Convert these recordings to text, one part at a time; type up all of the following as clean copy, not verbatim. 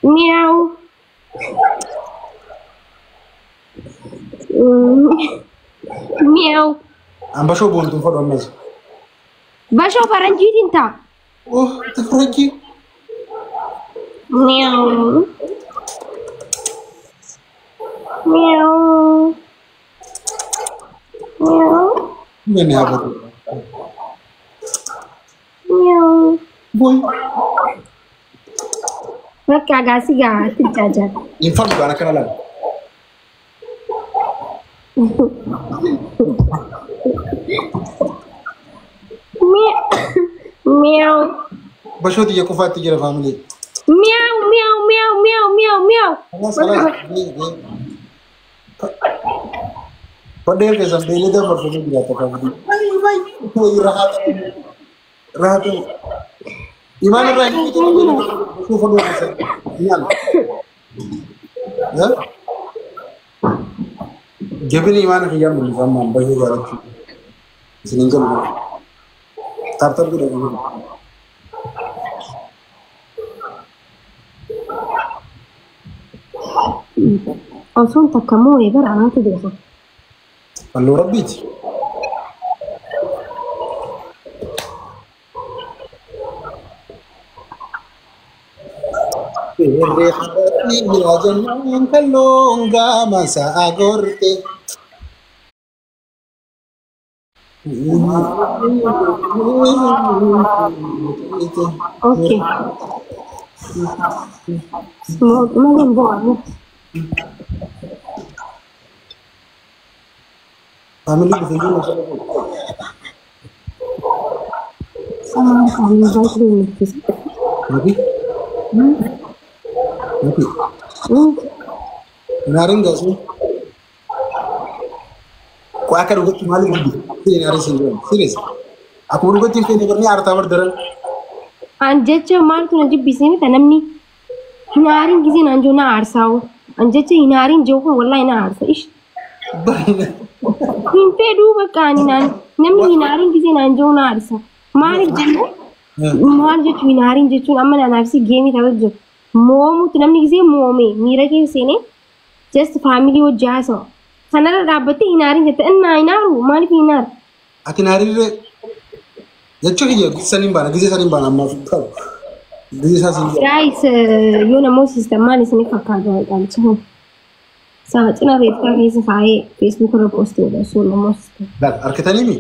مياو مياو أنا بشوف بونتو فرق الناس. بشوف فرنجي انت. أوه تفرجي. مياو مياو مياو من يا بدو. مياو بوي. ركع قاسي قاعد تجاجا. ينفرق أنا كنا لا. مياو بشوف تيجي كوفات تيجي لفاميلي. مياو مياو مياو مياو مياو مياو. خلاص. بدل كذا بدل ده برضو بيجي أتفاهم. باي هو راحت إيمان الرحيم شوف هو مثلا إيمان ها جبني إيمان في يوم من زمان بيجي جالك سنين كم ترتب كده أصلا تكمل يبر أنا تدرسه. الله ربيتي. Rehati rajan kalonga masa agorte. Okay. Mau buat. Family begitu masalah. Sama kami baik dulu. Nabi. Nabi. Naring gak sih? Kau akan ugat kembali gitu. Ini hari sendiri. Serius. Aku ugat tim ini berni arta berdaran. Anjece mal tu nanti bisnis tanam ni. Hinarin kizi nanjo na arsao. Anjece hinarin joko wallahi na arsa. Ish. Hinte du bakani nan. Namni hinarin kizi nanjo na arsa. Malik jangan. Mal je hinarin je tu amma na nafsi game tawar je. Momu tu namni kizi momi. Mira ke sini. Just family wo jaso. Sanara rabati hinarin je. Enna hinaru malik hinar. Akin hari re. Jaccho hiya sanim bana gize sanim bana amma fukar. Gize sasim. Guys, yo na mo system mali sini fakado alcho. Sa tina reta kesi fae Facebook ro post hoda so na mo system. Dak arketani mi.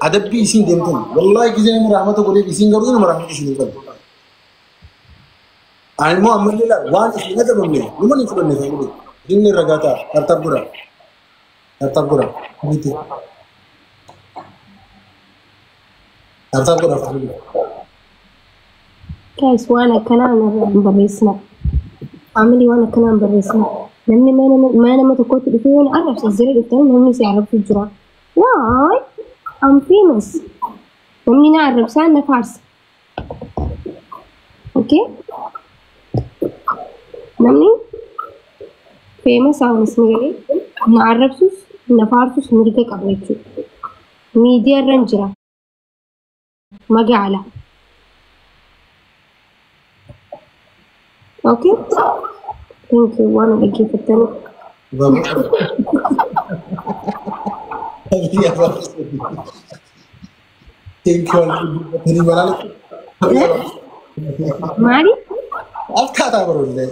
Adab bi isin demtan. Wallahi gize mu rahmatu gole isin garu na rahmatu isin garu. Ay mo amalila wan isin na tabamne. Luman isin ne family. Jinni ragata tartabura. Tartabura. Miti. tartabura family. Guys, وانا كلام بريسنا family وانا كلام بريسنا لاني ما انا متكوت فيه اعرف الزر الثاني هم يعرفوا في الجرا واي I'm famous لاني نعرف سالنا فارس اوكي نمني famous او اسمي نعرف سوس نفارسوس مريكا قبلتو ميديا رنجرا مقالة اوكي ثانك يو وانا بجي في الثاني مالي أفكار برولة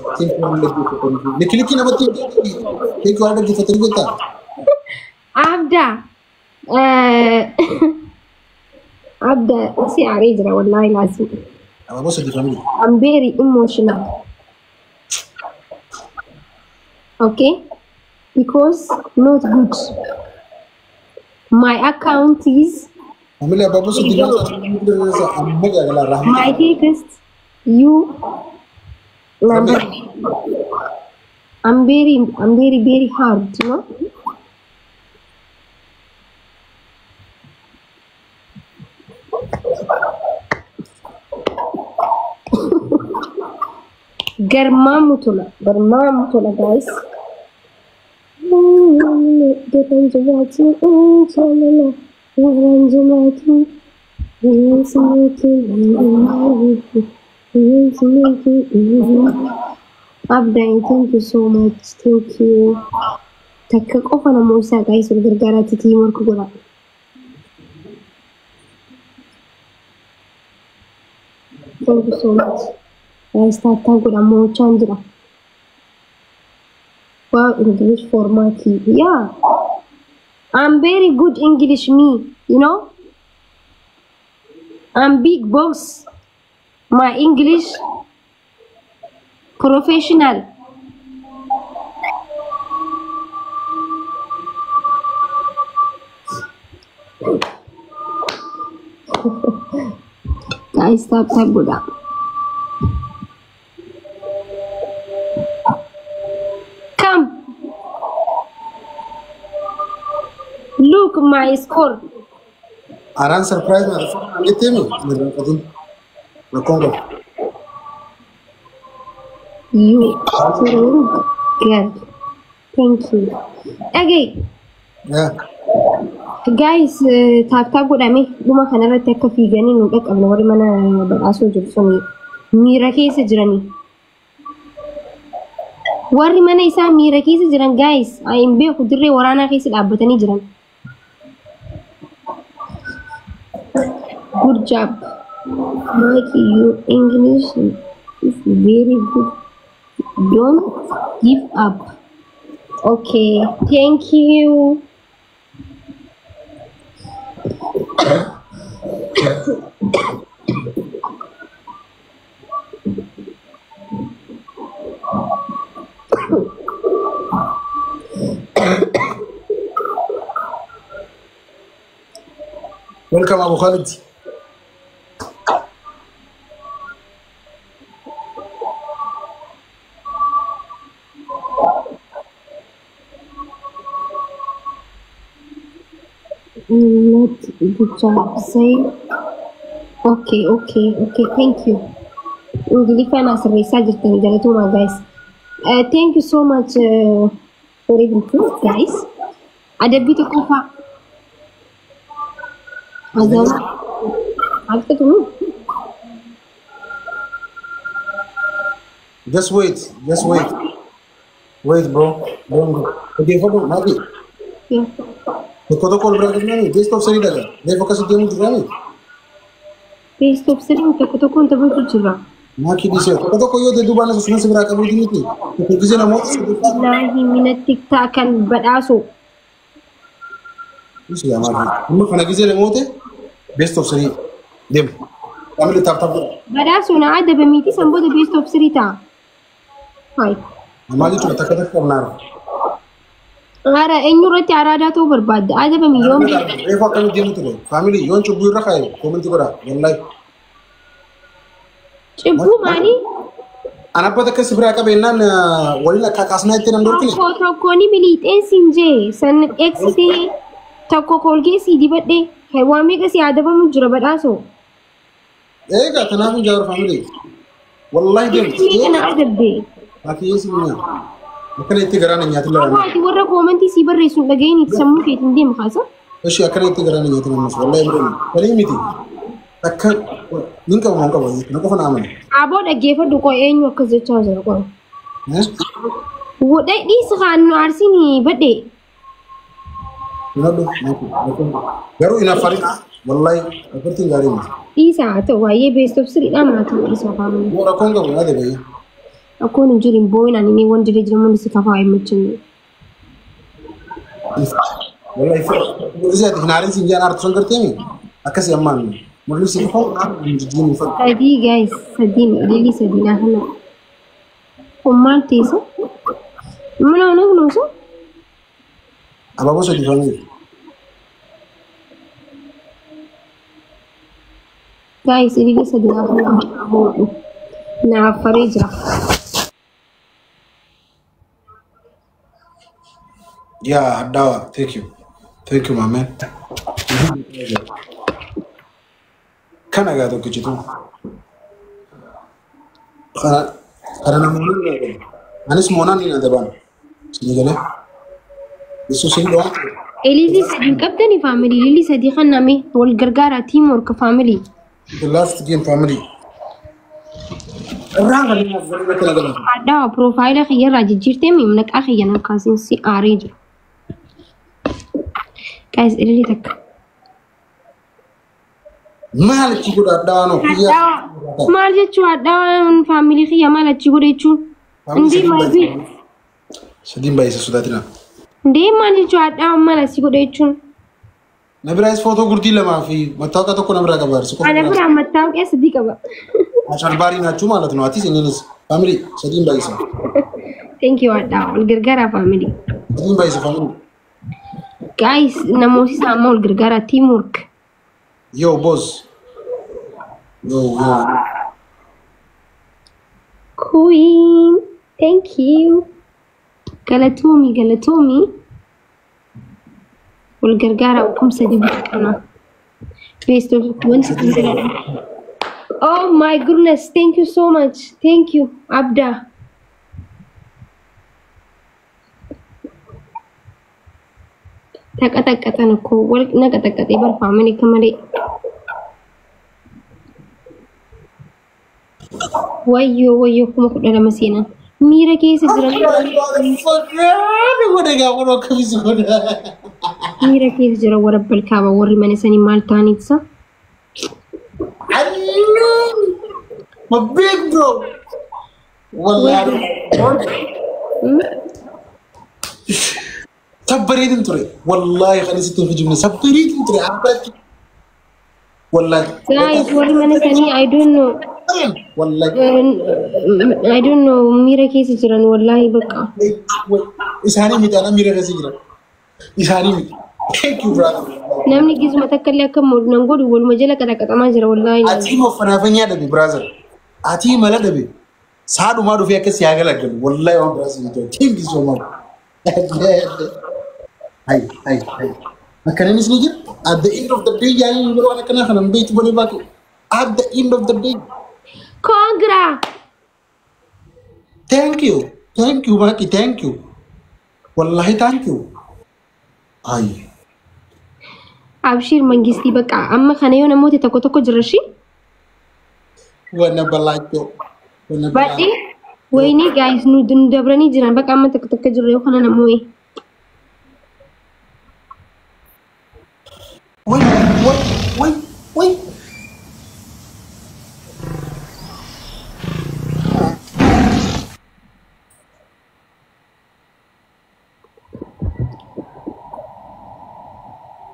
لكن أنا بتيجي تيجي واحد جي فترة بتا أبدأ أبدأ سي عريجرة والله لازم أنا بس دي فاميلي I'm very emotional okay because not good my account is فاميلي أبغى بس دي my deepest you number I'm very hard you know Germamutula guys. Abdai, thank you so much. Thank you. Takka qofa nama isaa guys wal gargaaraatti teamwork godha. Thank you so much. Guys, taattaa godha mo'achaan jira. Wow, English format. Yeah. I'm very good English me, you know? I'm big boss. My English professional. Guys, stop good up. Come. Look my score. Aran surprise na ito mo. Nakongo. You girl. Thank you. Okay. Yeah. Guys, tap godhame dhuma kanarratti akka fiiganii nu dhaqqabna warri mana badhaasoo jiru suni miira keessa jirani. Warri mana isaa miira keessa jiran guys, hin beeku dirree waraanaa keessa dhaabbatanii jiran. Good job. Mikey, your English is very good. Don't give up. Okay, thank you. Welcome Abu Khalid. Not good job. Say okay. Thank you. English as research guys. Thank you so much for everything, guys. Ada bit of Just wait. Wait, bro. Don't go. Okay, hold on, Magi. yeah. Kau call berapa ni? Dia stop seri dah. Dia fokus dia mesti ni. Base stop sering untuk konta bertujuh. Maki di sini. Kau kau yo dia dua bana susah seberapa kamu di ni. Kau kisah nama. Nahi minat TikTok kan badaso. Ini siapa Maki? Kamu kena kisah nama tu? Base stop seri. Dem. Kami letak tap. Badaso na ada bemiti sambo de base stop serita. Hai. Mali tu tak ada kamu Ara enyurati arada tu berbad. Ada bemiyom. Eva kami dia tu. Family yon cubu rakai. Komen tu kora. Wallahi. Cubu mani? Anak pada keseberapa benan wali nak kakasna itu nandor kini. Toko ni milit ensinje. San exe toko kolge si dibade. Hewami kasi ada bemujura badaso. Ega tanah pun jauh family. Wallahi dia. Ini kena ada be. Maki yesunya. Akan itu gerana nyata lah. Wah, di warna komenti si berresul lagi ini semua kita ini makasa. Asyik akan itu gerana nyata lah mas. Wallahi bro. Kali ini tu. Akan ninka mau kau ni. Nak kau nama ni. Abo dah gefer duk kau enyu kerja charger kau. Wo dah di sekarang arsi ni bade. Nado. Baru ina farid. Wallahi apa tinggal ini. Isa tu wah ye best of street nama tu isa kamu. Mau rakong kau ada bayi. Aku ni jadi boy nani ni wan jadi jaman si kafa ay macam. Wallahi mesti ada hari sinjan arti sangkar tiang. Akas yaman. Mesti sih kau nak jadi ni. Tadi guys, lili sedina hana. Umar tisa. Mana orang nusa? Apa bos di family? Guys, lili sedina hana. Na farija. Yeah, Dawa. Thank you, my man. Kan agak tu kecil tu. Karena mungkin Anis Mona ni ada ban. Sini gale. Isu sini doang. Lili sedih kapten ni family. Lili sedih kan nami. Wal gargara teamwork family. The last game family. الرانغ اللي ناس زي كده كده عدا بروفايل خير راجي جيرتي منك أخي أنا كاسين سي أريج guys اللي تك ما هل تقول أدانو ما رجعت شو عدا فاميلي خير ما لا تقول يشون عندي ما في سدين بايس سوداتنا عندي ما رجعت شو عدا ما لا تقول يشون نبرايس فوتو قرتي لما في متاوكا تكون أمرا كبار أنا برا متاوك إيه صديق أبا عشان باري ناتشو مالتنا أتيس إنجلس فاميلي سدين بايس thank you عدا الجرجرة فاميلي سدين بايس فاميلي guys نموسي سامو الجرجرة team work يو بوز يو queen thank you قالتومي والجرجرة وكم سدي بكنا based on once oh my goodness thank you so much thank you Abda تكتكتن كو ول نكتكتي بالفاميلي كمالي ويو كم كنا لمسينا ميرا كيس جرا ميرا كيس جرا ورب الكعبة وري من سني مال تاني تسا ما بيج برو والله سبريت انتري والله خلي ستين في جبنة سبريت انتري عبالك والله guys وري من سني I don't know والله I don't know ميرا كيس جرا والله بقى إسهاني ميت أنا ميرا كيس جرا إسهاني ميت thank you brother namni gizma takkalle akka modnan godu wal majala kada katama jira wallahi ati mo fanafanya da bi brother ati mala da bi sadu ma do fi akasi ya gala gal wallahi wa brother thank you so much hay makana ni snijir at the end of the day yani ngoro ana kana khana mbeit boni baki at the end of the day congra thank you baki thank you wallahi thank you ay abshir mangisti baka amma khana yona moti tako jirshi wana balacho badi wayni guys nu dun dabrani jiran baka amma tako jirre khana namoy wait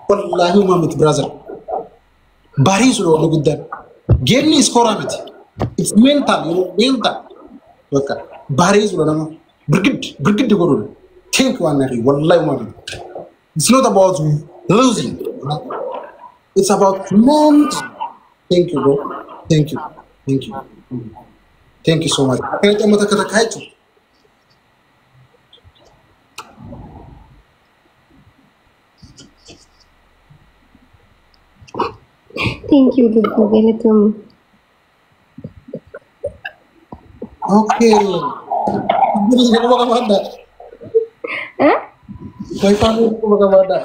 والله ما مت برازر باريس لو قدام جيرني سكورامت اتس mental وكا باريس لو انا برجد يقولون think one نبي والله ما في it's not about losing it's about mental thank you bro thank you so much كنت أما تكايتو thank you galatum okay beri nama kamada Kau tahu apa kamada